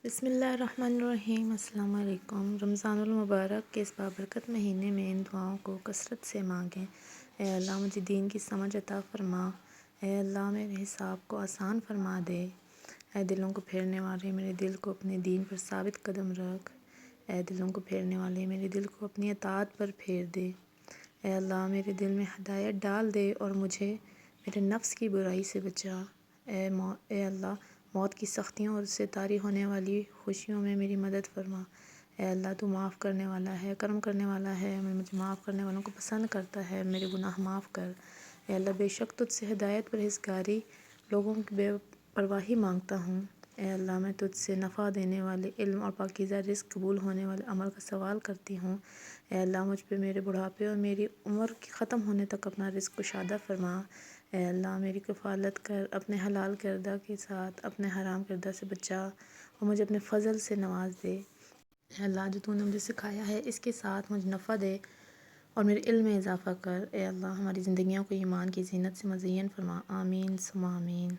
بسم اللہ الرحمن الرحیم۔ السلام علیکم۔ رمضان المبارک کے اس بابرکت مہینے میں ان دعاؤں کو کثرت سے مانگیں۔ اے اللہ مجھے دین کی سمجھ عطا فرما۔ اے اللہ میرے حساب کو آسان فرما دے۔ اے دلوں کو پھیرنے والے میرے دل کو اپنے دین پر ثابت قدم رکھ۔ اے دلوں کو پھیرنے والے میرے دل کو اپنی اطاعت پر پھیر دے۔ اے اللہ میرے دل میں ہدایت ڈال دے اور مجھے میرے نفس کی برائی سے بچا۔ اے اللہ موت کی سختیوں اور اس سے طاری ہونے والی خوشیوں میں میری مدد فرما۔ اے اللہ تو معاف کرنے والا ہے، کرم کرنے والا ہے، مجھے معاف کرنے والوں کو پسند کرتا ہے، میرے گناہ معاف کر۔ اے اللہ بے شک تجھ سے ہدایت، پرہیزگاری، لوگوں کی بے پرواہی مانگتا ہوں۔ اے اللہ میں تجھ سے نفع دینے والے علم اور پاکیزہ رزق، قبول ہونے والے عمل کا سوال کرتی ہوں۔ اے اللہ مجھ پہ میرے بڑھاپے اور میری عمر کی ختم ہونے تک اپنا رزق کشادہ فرما۔ اے اللہ میری کفالت کر، اپنے حلال کردہ کے ساتھ اپنے حرام کردہ سے بچا اور مجھے اپنے فضل سے نواز دے۔ اے اللہ جو تو نے مجھے سکھایا ہے اس کے ساتھ مجھے نفع دے اور میرے علم میں اضافہ کر۔ اے اللہ ہماری زندگیوں کو ایمان کی زینت سے مزین فرما۔ آمین ثم آمین۔